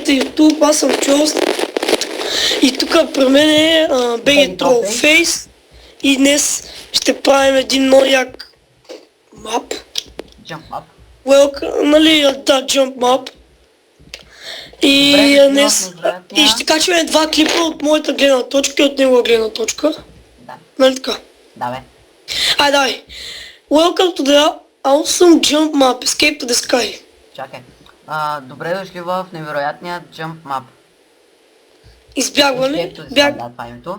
гледате YouTube, аз съм Чост. И тук при мен е BG Trollface. И днес ще правим един много як мап. Jump up. Нали, да, Jump Map. И днес и ще качваме два клипа от моята гледна точка и от негова гледна точка. Да. Нали така? Да, бе. Ай, давай. Welcome to the awesome jump map, escape to the sky. Чакай. Добре дошли в невероятния Jump Map. Избягване. Да, това е името.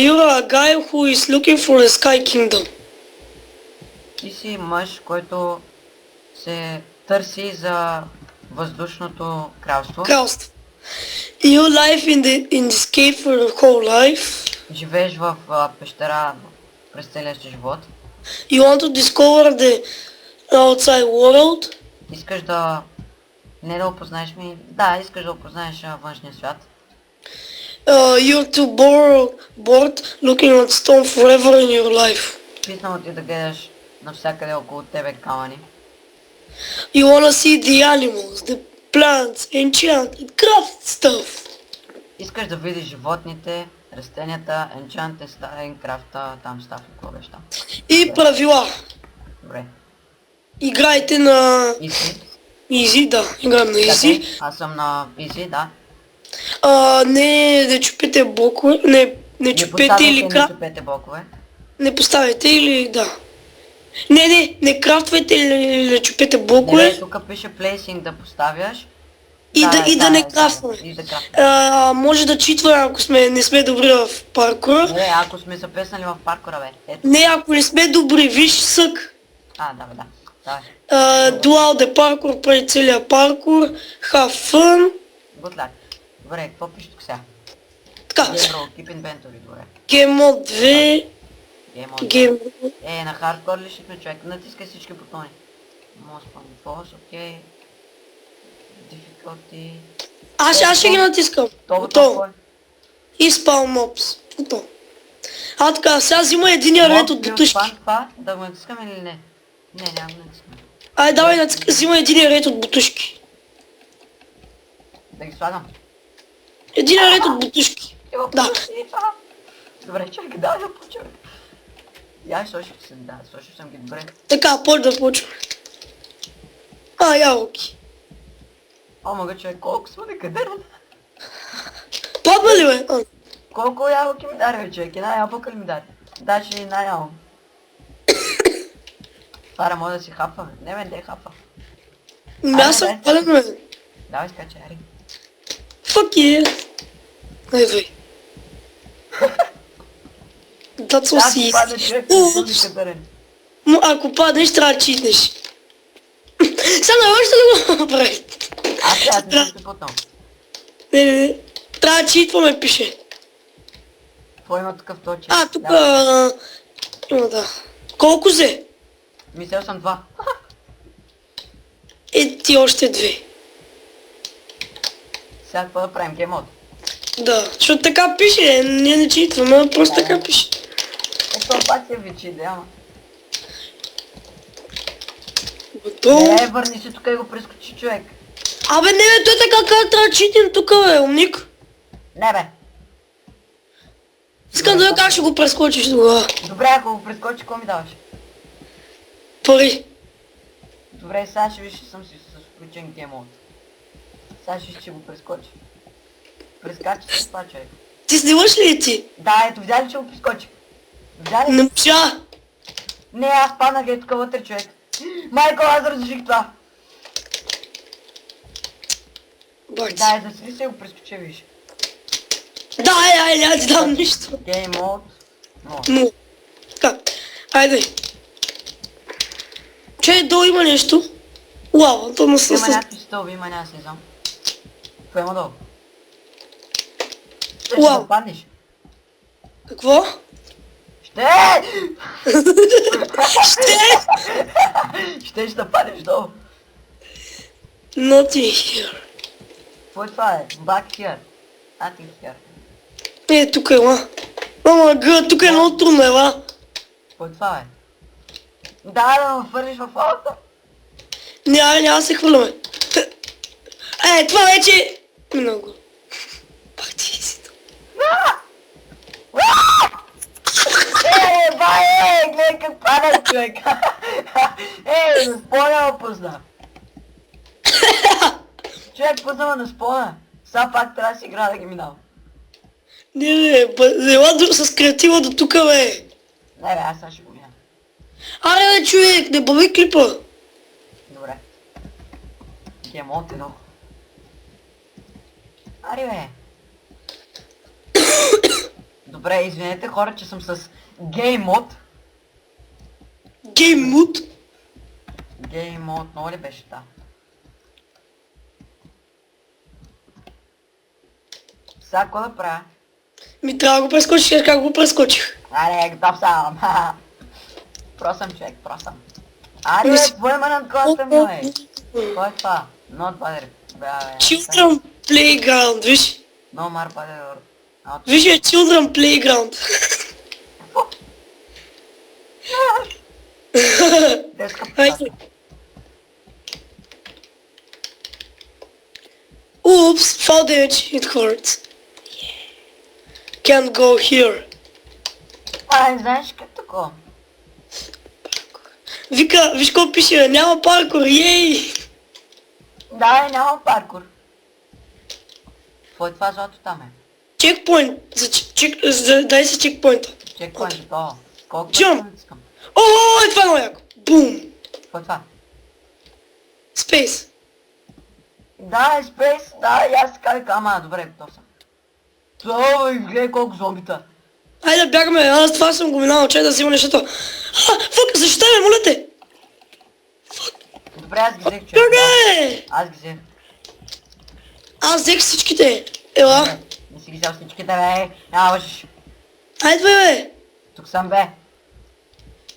You're a guy who is looking for the sky kingdom. Ти си мъж, който се търси за въздушното кралство. Кралство. You live in this cave for your whole life. Живееш в пещера през целия си живот. You want to discover the outside world. Искаш да... Не да опознаеш ми... Да, искаш да опознаеш външния свят. You're too bored looking at stone forever in your life. Писнало ти да гледаш навсякъде около тебе камъни. You wanna see the animals, the plants, enchanted, craft stuff. Искаш да видиш животните, растенията, enchanted, Minecraft, там став и какво беше там. И правила. Добре. Играйте на Easy. да, играем на Easy. Аз съм на Easy, да. Не чупете блокове, не чупете или Не чупете блокове. Не поставяйте или да. Не крафтвайте или не чупете блокове. Не, тук пише placing да поставяш. И да не крафтваме. Може да читва, ако не сме добри в паркура. Не, ако сме запеснали в паркура, бе. Ето. Не, ако не сме добри, виж сък. Да, бе, да. Do all the parkour, прави целия паркур. Have fun. Good luck. Добре, какво пише тук сега? Така. Keep inventory, добре. Game Mode 2. Game Mode. На хардкор ли ще сме, човек? Натискай всички бутони. Most fun boss, окей. Difficulty. Аз ще ги натискам. Това. И Spawn Mobs. Готово. Така, сега взима единия ред от бутушки. Да го натискаме или не? Не, няма го натискаме. Ай, давай, взима единия ред от бутушки. Да ги слагам. Единия ред от бутушки. Да. Добре, чакай, да почвам. Я сложих съм, да, сложих съм ги добре. Така, да почваме. Ябълки. Мога човек, колко сме къде? Падна ли, бе? Колко ябълки ми даде, човек? Една ябълка ли ми даде? Даже една ябълка. Пара, може да си хапваме. Не, бе, де хапва. Аз съм паден, бе. Давай, скачай, ари. Fuck yeah. Айвай. That's so sick. Падна, човек, не съм кадърен. Ако паднеш, трябва да читнеш. Сега не можеш да го направи. Аз не съм се потнал. Не. Трябва да читваме, пише. Какво има тук в този чит? Тук... Има, да. Колко взе? Мислял съм 2. Ти още 2. Сега какво да правим? Геймод? Да, защото така пише, ние не читваме, просто така пише. Ето пак се вечи, да, ама. Готово. Не, върни се тук и го прескочи, човек. Абе, не бе, той така как трябва да читим тук, бе, умник. Не, бе. Искам да как ще го прескочиш тогава. Добре, ако го прескочи, какво ми даваш? Пари. Добре, сега ще виж, че съм си с включен геймод. Сега ще го прескочи. Прескачи се това, човек. Ти снимаш ли ти? Да, ето, видя ли, че го прескочи? Видя ли? Не можа. Не, аз паднах ето тук вътре, човек. Майко, аз разреших това. Бати. Да, засили се го прескочи, виж. Да, няма ти дам нищо. Геймод. Но. Така, айде. Че, долу има нещо. Уау, то не Има някакви стълби, има някакви знам. Какво има долу? Ще да паднеш. Какво? Ще да паднеш долу. Nothing here. Какво е това, е? Back here. Nothing here. Тук е ла. Мама, тук е много трудно, ела. Какво е това, е? Да ме хвърлиш в лавата. Няма се хвърляме. това вече много. Пак ти си то. Гледай как пада човек! На спона ме пусна! Човек пусна ме на спона! Сега пак трябва да си игра да ги минава. Не, ела с креатива до тука, бе. Не бе, аз сега ще го мина. Аре, бе, човек, не бъби клипа. Добре. Game on едно. Аре бе. Добре, извинете хора, че съм с Game Mode. Game Mood. Game Mode, много ли беше та? Сега какво да правя? Ми трябва да го прескочиш, как го прескочих. Аре, готов съм. Про съм човек, про съм. Аре бе, какво има над гласа ми, бе? Кой е това? Not bother. Children Playground, виж. No more bother. Виж е Children Playground. Детска Айде. площадка. Oops, fall damage, it hurts. Can't go here. Ай, знаеш как такова? Вика, виж какво пише, няма паркур, ей! Да, няма паркур. Какво е това злато там е? Чекпоинт, дай си чекпоинта. Чекпоинт, готово. Колко Jump. пъти искам? О, това е много яко. Бум. Какво е това? Спейс. Да, е спейс, да, и аз така викам, ама добре, готов съм. Той, гледай колко зомбита. Айде да бягаме, аз това съм го минал, чай да взима нещата. Фък, защитай ме, моля те! Добре, аз ги взех, човек. Бягай! Аз ги взех. Аз взех всичките. Ела. Не си ги взел всичките, бе. Няма лъжиш. Айде бе. Тук съм, бе.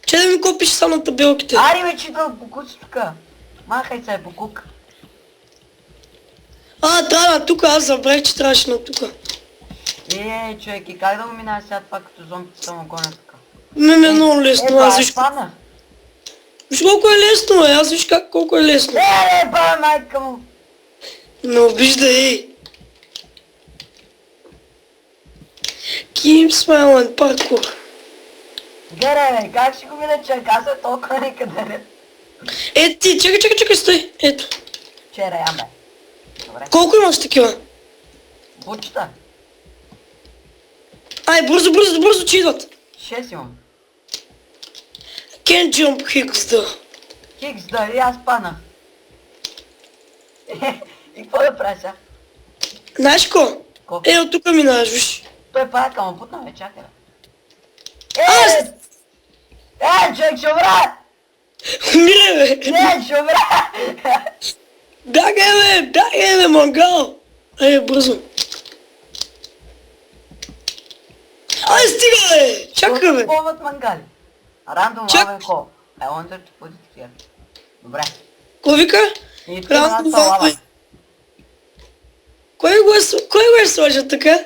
Че да ми купиш само на табелките. Ари, бе, че да покуци тука. Махай се, покук. Да, тук аз забрах, че трябваше на тука. Човек, и как да го минава сега това, като зомбите са му гонят така? Не, много лесно, аз виж. падна. Виж колко е лесно, бе, аз виж колко е лесно. Ба, майка му. Не обиждай. Keep smiling, parkour. Гере, бе, как ще го мина, човек? Аз съм толкова никъде не. Ти, чакай, стой. Ето. Вчера ям, бе. Добре. Колко имаш такива? Бучета. Ай, бързо, че идват. 6 имам. Can't jump hicks да. Хикс, да, и аз паднах. И какво да правя сега? Знаеш ко? Колко? От тук минаваш, виж. Той пада към путна, бе, чакай. Аз! Човек, ще умра! Умире, бе. Не, ще умра! Бягай, бе, мангал. Бързо. Стига, бе. Чакай, бе. Ползват мангали. Рандом лава е ко. I wanted to put it here. Добре. Ко вика? И тук Рандом лава. лава. Кой го е сложил така?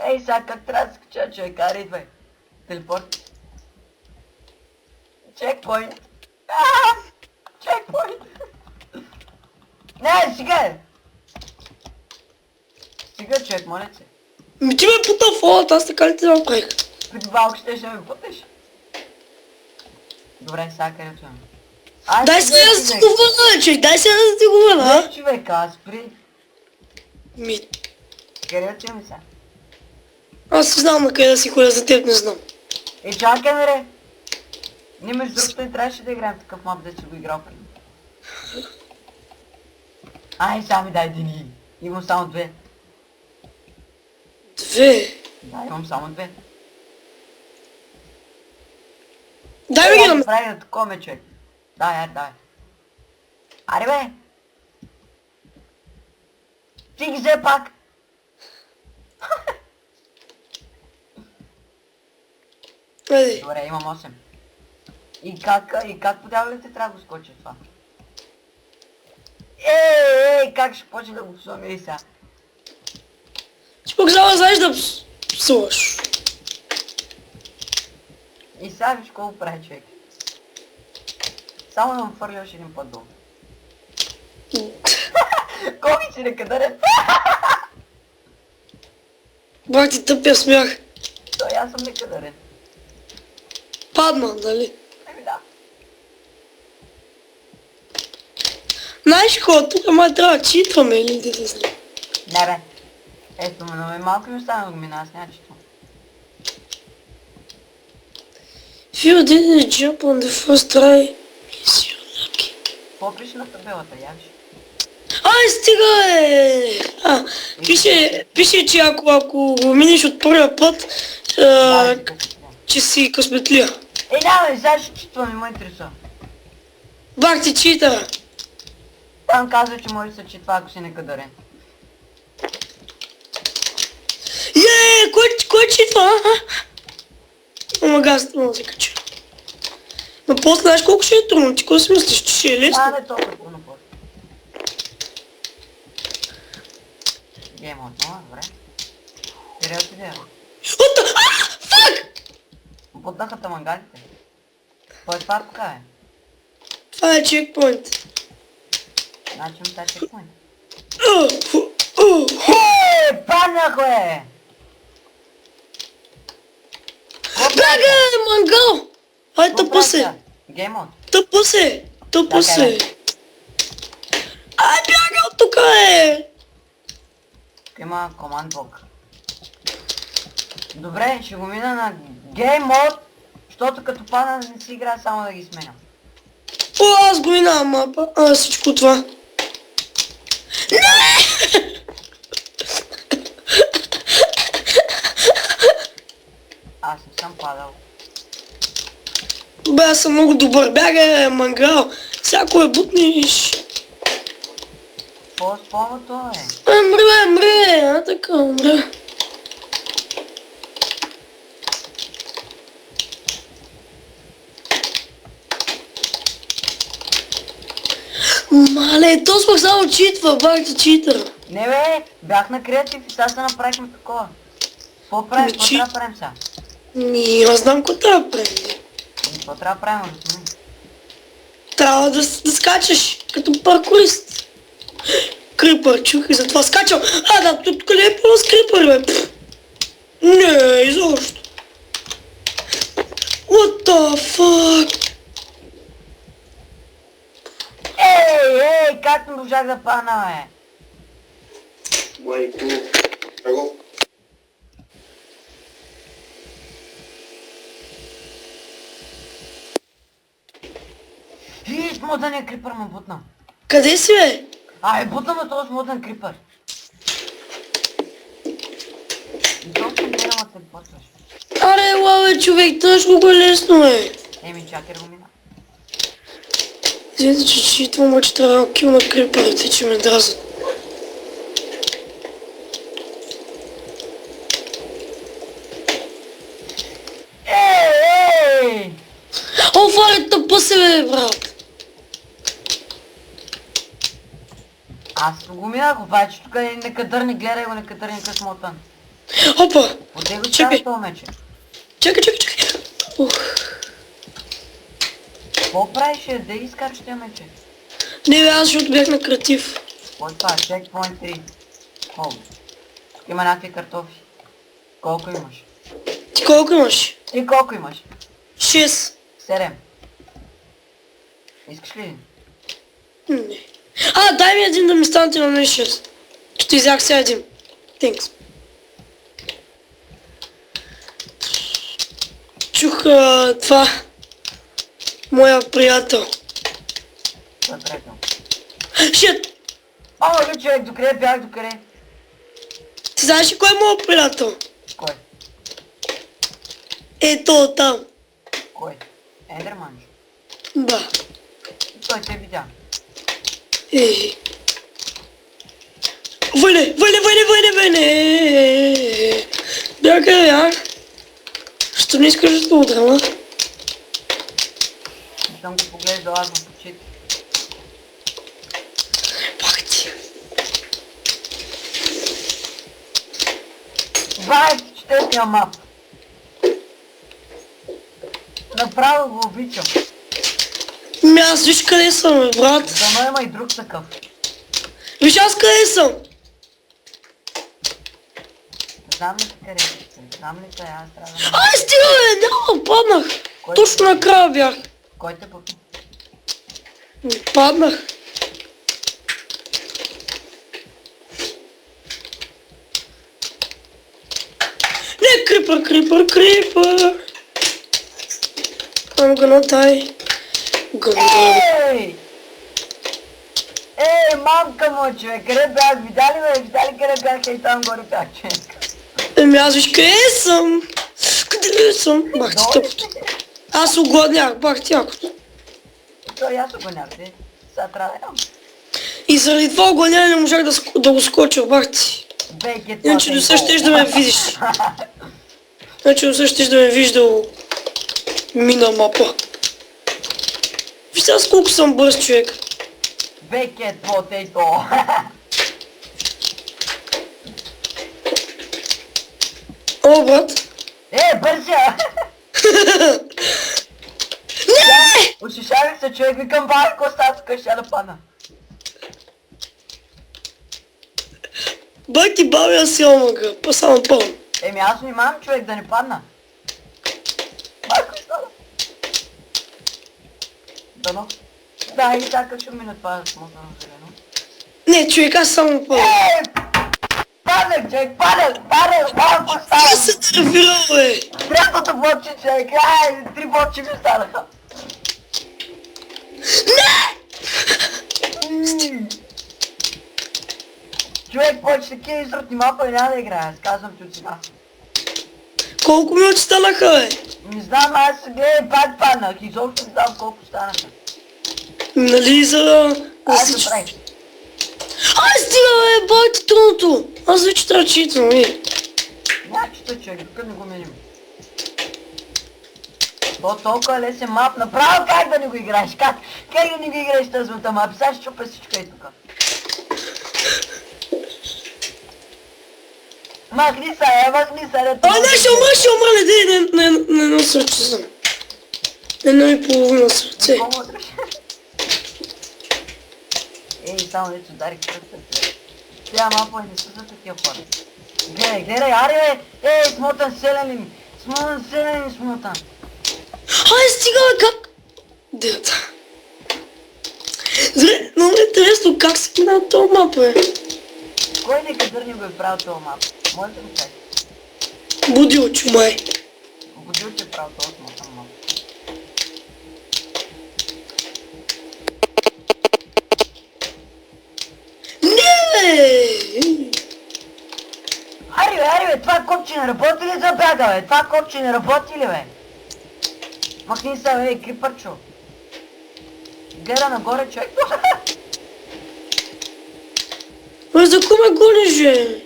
Ей, сега как трябва да скача, човек, аре, идвай. Телепорт. Чекпоинт. Чекпоинт. Не, сега. Стига, човек, моля се. Ти ме пута в фолата, аз така ли ти направих? Преди малко ще ме путаш. Добре, сега където имам. Дай се да си го върна, човек, дай се да си го върна. Не, човек, аз спри. Където имам сега? Аз не знам на къде да си ходя, за теб не знам. Чакай, мере. Ние между другото не трябваше да играем такъв мап, да си го играл преди. Сега ми дай едини. Имам само 2. 2. Да, имам само 2. Дай ми ги на... Прави да такова, човек. Дай. Аре, бе. Ти ги взе пак. Айде. Добре, имам 8. И как по дяволите трябва да го скоча това? Как ще почне да го псуваме и сега? Ще Пък само знаеш да псуваш. И сега виж колко прави човек. Само да му фърляш един път долу. Колко си некадърен? Бах ти тъпия смях. Той аз съм некадърен. Падна, нали? Еми да. Знаеш какво, тук ама трябва да читваме или да се знам. Не бе. Ето ме, но малко ми остана да го мина, аз няма чето. If you didn't jump on the first try, is you lucky. Какво пише на табелата, явиш? Ай, стига е! Пише, че ако го минеш от първия път, че си късметлия. Да бе, сега ще читвам, не ме интересува. Бах ти читара. Там казва, че може да се читва, ако си некадърен. Кой читва? Ама газ, мога да се кача. Но после знаеш колко ще е трудно, ти кой си мислиш, че ще е лесно? Не толкова трудно после. Гейм отново, добре. Къде отиде? Фак! Потнаха тамангалите. Кой това така е? Това е чекпоинт. Значи му тази чекпоинт. Паднах, бе! Бяга, мангал! Ай, тъпо се! Гейм мод. Тъпо се! Ай, бяга от тука е! Тук има команд блок. Добре, ще го мина на гейм мод, защото като падна не си играя само да ги сменям. О, аз го минавам мапа. Всичко това. Не! Аз не съм падал. Бе, аз съм много добър. Бяга, мангал. Всяко е бутниш. Какво спомня това е? Мре, така, мре. Мале, то спах само читва, бах ти читър. Не бе, бях на креатив и сега се направихме такова. Какво правим? Какво трябва да правим сега? Аз знам какво трябва да правим. Какво трябва да правим, разумни? Трябва да скачаш, като паркурист. Крипър, чух и затова скачам. Да, тук къде е пълно с крипър, бе? Не, изобщо. What the fuck? Ей, как не можах да падна, бе? Майко, его. Смотания крипър ме бутна. Къде си, бе? Бутна ме този смотан крипър. И толкова не да се почваш. Аре, лаве, човек, тъж колко е лесно, бе. Еми, чакай да го мина. Извинете, че читвам, обаче трябва да кил на крипърите, че ме дразат. Ей! О, фаре, тъпа се, бе, брат. Аз го минах, обаче тук е некадърни, гледай го некадърни късмотан. Опа! Отде го Чакай. чакай това мече. Чакай. Ух. Какво правиш, да изкачаш тя мече? Не, бе, аз защото бях на креатив. Кой това? Checkpoint 3. Холм. Тук има някакви картофи. Колко имаш? Ти колко имаш? Ти колко имаш? 6. 7. Искаш ли един? Не. Дай ми един да ми стане на 6. Ще изях сега един. Thanks. Чух това. Моя приятел. Той е приятел. Шит! Бе, човек, докъде бях, докъде? Ти знаеш ли кой е моят приятел? Кой? Ето там. Кой? Ендерман. Да. Той те видя. Въне! Бяга. Що не искаш да удрама? Не съм го поглеждал аз в очите. Пах ти. 24-я мап. Направо го обичам. Аз виж къде съм, бе, брат. Дано има и друг такъв. Виж аз къде съм. Знам ли къде си? Знам ли къде аз трябва да... Ай, стига, бе, няма, паднах. Кой Точно накрая бях. Кой те пъпи? Паднах. Не, крипър. I'm gonna die. Ей! Ей, мамка му, човек, къде бях? Видали къде бях? Ей, там горе бях, човек. Еми аз виж къде съм? Къде съм? Бах ти тъпото. Аз огладнях, бах ти якото. Той аз го нямам, сега трябва да ям. И заради това огладняне не можах да го скоча, бах ти. Бейк Иначе до сега щеш да ме видиш. Иначе до сега щеш да ме виждал мина мапа. Виж сега с колко съм бърз, човек. Бекет потейто. О, брат. Бързя! Не! Ушишавих се, човек, викам бах, коста тук ще да падна. Бах ти баби, аз си омага, само пълно. Еми аз внимавам, човек, да не падна. Майко стана. Дано. Да, и така ще мине това смотано зелено. Не, човек, аз само пълно. Падах, човек, падах, малко Аз стана. се трафирал, бе. Третото блоче, човек, 3 блочи ми станаха. Не! Човек, повече такива изротни мапа и няма да играя, аз казвам ти от сега. Колко минути станаха, бе? Не знам, аз гледай, пак паднах, изобщо не знам колко станаха. Нали за... Аз се правих. Ай, стига, бе, бай ти тъното. Аз вече трябва да читам, бе. Няма чета, човек, докато не го миним. То толкова лесен мап, направо как да не го играеш? Как да не го играеш тази мап? Сега ще чупа всичко е тук. Махни се, А, не, ще умра, не дей, не насърчи съм. Едно и половина сърце. Ей, само не че ударих пръста. Тя мапа не са за такива хора. Гледай, аре, смотан селен смотан. Ай, стига, бе, как? Дета. Зре, много е интересно как се минава този мап, бе. Кой некадър ни го е правил този мап? Може да ми кажеш? Будил чумай. Будил, че е правил този мап. Не, бе! Аре бе, това копче не работи ли за бяга, бе? Това копче не работи ли, бе? Махни се, бе, крипърчо. Гледа нагоре, човек. Бе, за кой ме гониш, бе?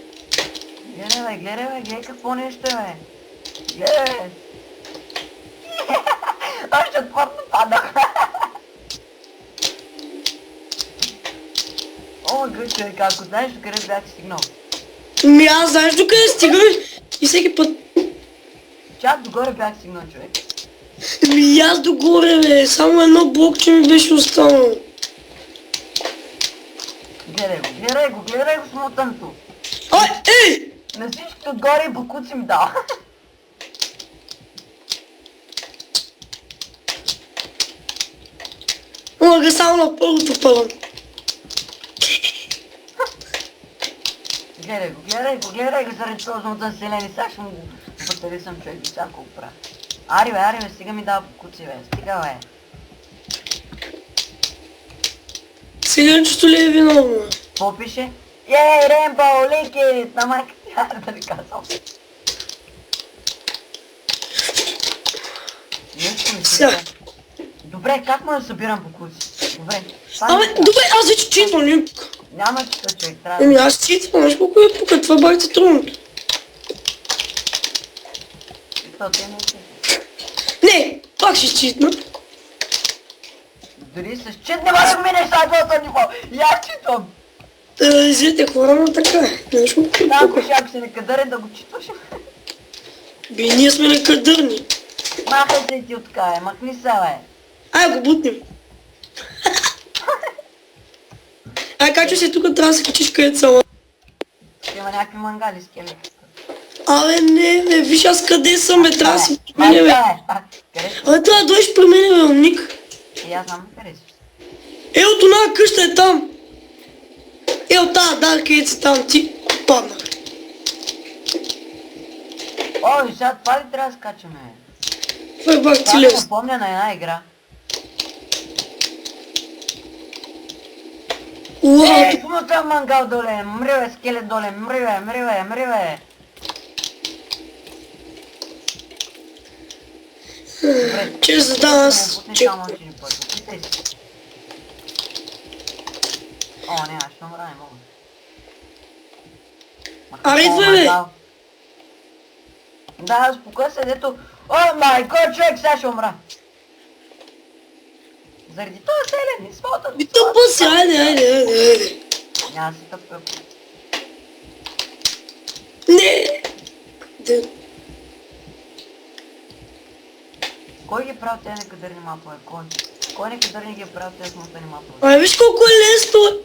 Гледай какво нещо е, бе. Гледай. Аз ще отпадна падах. О, гъй, човек, ако знаеш докъде бях стигнал. Ми аз знаеш докъде стига, бе? И всеки път... Чак догоре бях стигнал, човек. Ми аз догоре, бе. Само едно блокче ми беше останало. Гледай го смотането. Ай, ей! На всичките отгоре и бокуци ми дал. Мога само на първото пълно. Гледай го заради този смотан селени. Сега ще му го батари съм, човек, до всяко го правя. Ари бе, стига ми дава бокуци, бе. Стига, бе. Циганчето ли е виновно? Какво пише? Ей, Рембо, лики, на майка ти, да ви казвам. Нещо ми Сега. се. Добре, как може да събирам бокуци? Добре. Добре, аз вече читвам, не пука. Няма чета, човек, трябва Еми аз читвам, знаеш колко е пука, това бах ти трудното. да... Те не се. Не, пак ще читна. Дори с чит не може да минеш на двото ниво. И аз читвам. Извинете хора, но така е. Нещо Там пише, ако си некадърен да го читваш. бе, ние сме некадърни. Махай се и ти от кая, махни се, бе. Ай, го бутнем. Ай, качо се тук, трябва да се качиш където само. Ще има някакви мангали скелети. Абе, не, бе, виж аз къде съм, бе, трябва да си променя, бе. Къде си? Абе, трябва да дойдеш при мен, бе, умник. И аз знам къде си. От оная къща е там. От тази, да, където си там, ти паднах. Ой, сега това ли трябва да скачаме? Това е бах Това ти ми лесно. напомня на една игра. Уау, Смута мангал доле, мриве скелет доле, мриве. че за да аз... Че... О, не, аз ще умра, не мога. Аре, идвай, бе! Да, успокой се, дето... О, майко, човек, сега ще умра. Заради това селен, своята... Би тъпа си, айде. Няма да се тъпа. Не! Де... Кой ги прави тези некадърни мапове? Кой? Кой некадърни ги прави тези смутани мапове? Ай, виж колко е лесно!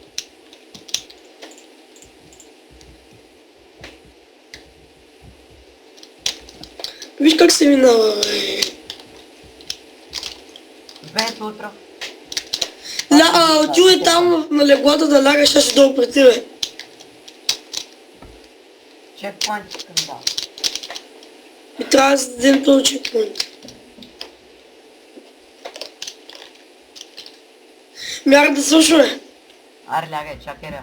Виж как се минава, бе. Без утро. Отивай там на леглата да лягаш, аз ще долу при тебе. Чекпоинт искам да. И трябва да дадем този чекпоинт. Мяра да слушаме. Аре, лягай, чакай, ре.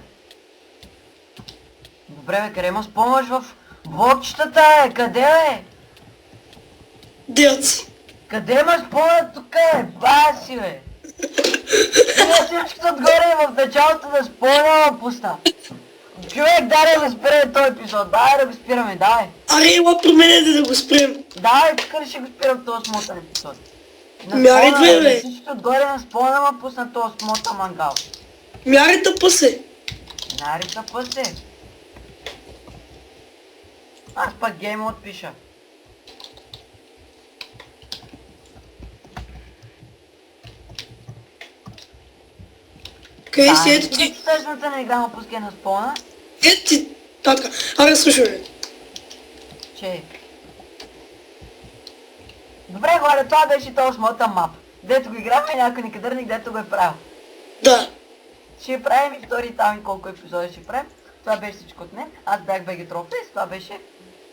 Добре, бе, къде има спомаш в блокчетата, е? Къде, бе? Дел си. Къде има спомаш тук, е? Баси, бе. Ние всичките отгоре и в началото на спомена пусна. Човек, дай да го спираме този епизод. Дай да го спираме, дай. Аре, ела променете да го спрем. Дай, тук ли ще го спирам този смотан епизод? Мяра, идвай, бе. Всичките отгоре на спомена ма пусна този смотан мангал. Мяра тъпа се. Нарица пъсе. Аз пак гейм отпиша. Къде си, ето ти? Същата не играм пускай на спона, Ето ти. Така. Аре, слушаме. че... Добре, хора, това беше този смотан мап. Дето го играхме някой некадърник, дето го е правил. Да. Ще правим и втори там и колко епизоди ще правим. Това беше всичко от мен. Аз бях BG Trophies, това беше...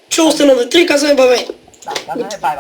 Чул сте на 3, казваме бабе. Да, казваме бай.